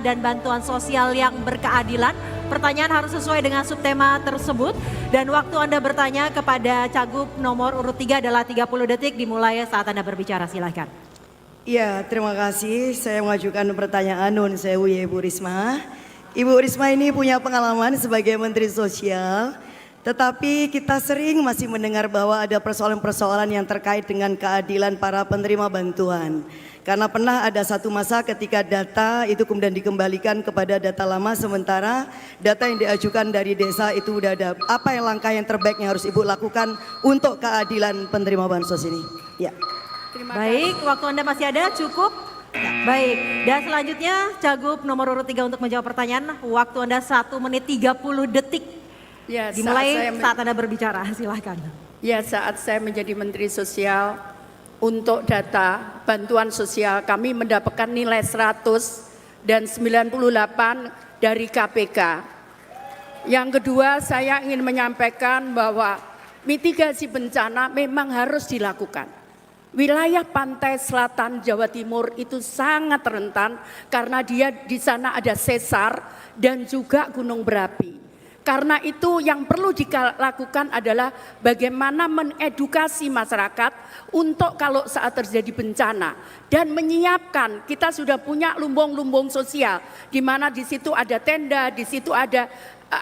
dan bantuan sosial yang berkeadilan. Pertanyaan harus sesuai dengan subtema tersebut dan waktu Anda bertanya kepada Cagup nomor urut 3 adalah 30 detik dimulai saat Anda berbicara, silakan. Ya, terima kasih. Saya mengajukan pertanyaan Nun Sewu ya Ibu Risma. Ibu Risma ini punya pengalaman sebagai Menteri Sosial, tetapi kita sering masih mendengar bahwa ada persoalan-persoalan yang terkait dengan keadilan para penerima bantuan. Karena pernah ada satu masa ketika data itu kemudian dikembalikan kepada data lama, sementara data yang diajukan dari desa itu udah ada. Apa yang langkah yang terbaik yang harus Ibu lakukan untuk keadilan penerima bansos ini? Ya. Baik, waktu Anda masih ada, cukup? Baik, dan selanjutnya Cagup nomor urut 3 untuk menjawab pertanyaan. Waktu Anda 1 menit 30 detik. Ya, dimulai saat Anda berbicara, silahkan. Ya, saat saya menjadi Menteri Sosial, untuk data bantuan sosial kami mendapatkan nilai 100 dan 98 dari KPK. Yang kedua, saya ingin menyampaikan bahwa mitigasi bencana memang harus dilakukan. Wilayah pantai selatan Jawa Timur itu sangat rentan karena di sana ada sesar dan juga gunung berapi. Karena itu yang perlu dilakukan adalah bagaimana mengedukasi masyarakat untuk kalau saat terjadi bencana dan menyiapkan. Kita sudah punya lumbung-lumbung sosial di mana di situ ada tenda, di situ ada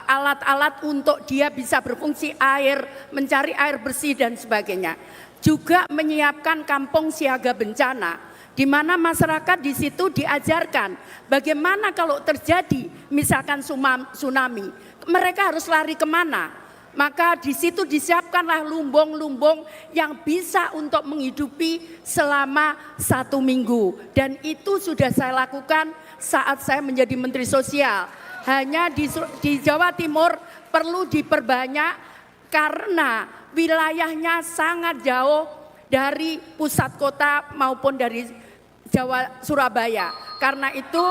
alat-alat untuk dia bisa berfungsi air, mencari air bersih dan sebagainya. Juga menyiapkan kampung siaga bencana di mana masyarakat di situ diajarkan bagaimana kalau terjadi misalkan tsunami, mereka harus lari kemana. Maka di situ disiapkanlah lumbung-lumbung yang bisa untuk menghidupi selama 1 minggu. Dan itu sudah saya lakukan saat saya menjadi Menteri Sosial. Hanya di Jawa Timur perlu diperbanyak karena wilayahnya sangat jauh dari pusat kota maupun dari Surabaya. Karena itu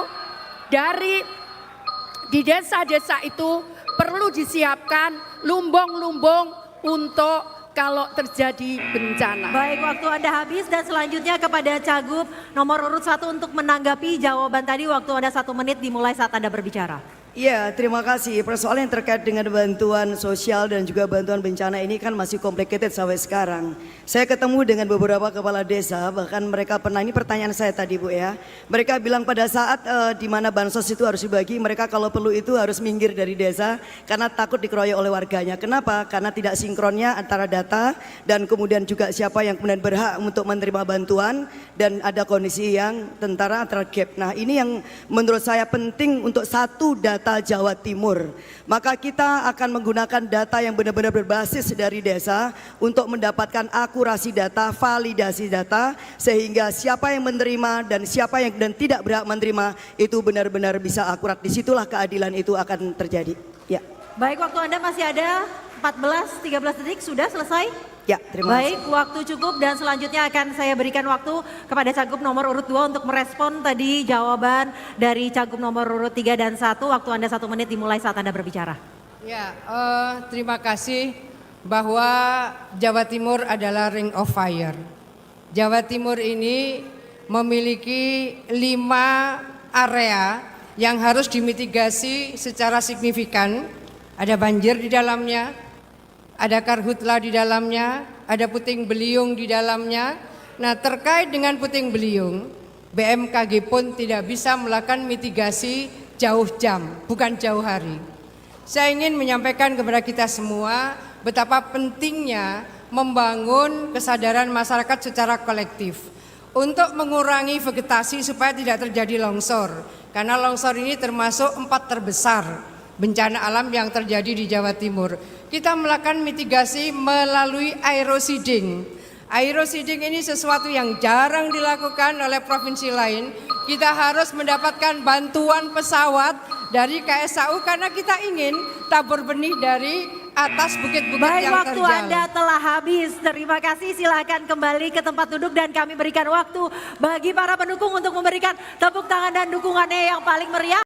di desa-desa itu perlu disiapkan lumbung-lumbung untuk kalau terjadi bencana. Baik, waktu Anda habis dan selanjutnya kepada Cagup nomor urut 1 untuk menanggapi jawaban tadi. Waktu Anda 1 menit dimulai saat Anda berbicara. Iya, terima kasih. Persoalan yang terkait dengan bantuan sosial dan juga bantuan bencana ini kan masih complicated sampai sekarang. Saya ketemu dengan beberapa kepala desa, bahkan mereka pernah, ini pertanyaan saya tadi Bu ya. Mereka bilang pada saat di mana bansos itu harus dibagi, mereka kalau perlu itu harus minggir dari desa karena takut dikeroyok oleh warganya. Kenapa? Karena tidak sinkronnya antara data dan kemudian juga siapa yang kemudian berhak untuk menerima bantuan dan ada kondisi yang tentara antara gap. Nah, ini yang menurut saya penting untuk satu data Jawa Timur. Maka kita akan menggunakan data yang benar-benar berbasis dari desa untuk mendapatkan akurasi data, validasi data, sehingga siapa yang menerima dan siapa yang dan tidak berhak menerima itu benar-benar bisa akurat. Disitulah keadilan itu akan terjadi. Ya. Baik, waktu Anda masih ada 14-13 detik, sudah selesai? Ya, terima kasih. Baik, waktu cukup dan selanjutnya akan saya berikan waktu kepada Cagup nomor urut 2 untuk merespon tadi jawaban dari Cagup nomor urut 3 dan 1. Waktu Anda 1 menit dimulai saat Anda berbicara. Ya, terima kasih bahwa Jawa Timur adalah ring of fire. Jawa Timur ini memiliki 5 area yang harus dimitigasi secara signifikan. Ada banjir di dalamnya, ada karhutla di dalamnya, ada puting beliung di dalamnya. Nah, terkait dengan puting beliung, BMKG pun tidak bisa melakukan mitigasi jauh jam, bukan jauh hari. Saya ingin menyampaikan kepada kita semua betapa pentingnya membangun kesadaran masyarakat secara kolektif untuk mengurangi vegetasi supaya tidak terjadi longsor. Karena longsor ini termasuk 4 terbesar bencana alam yang terjadi di Jawa Timur. Kita melakukan mitigasi melalui aeroseeding. Aeroseeding ini sesuatu yang jarang dilakukan oleh provinsi lain. Kita harus mendapatkan bantuan pesawat dari KSAU karena kita ingin tabur benih dari atas bukit-bukit yang terjal. Waktu Anda telah habis. Terima kasih, silakan kembali ke tempat duduk dan kami berikan waktu bagi para pendukung untuk memberikan tepuk tangan dan dukungannya yang paling meriah.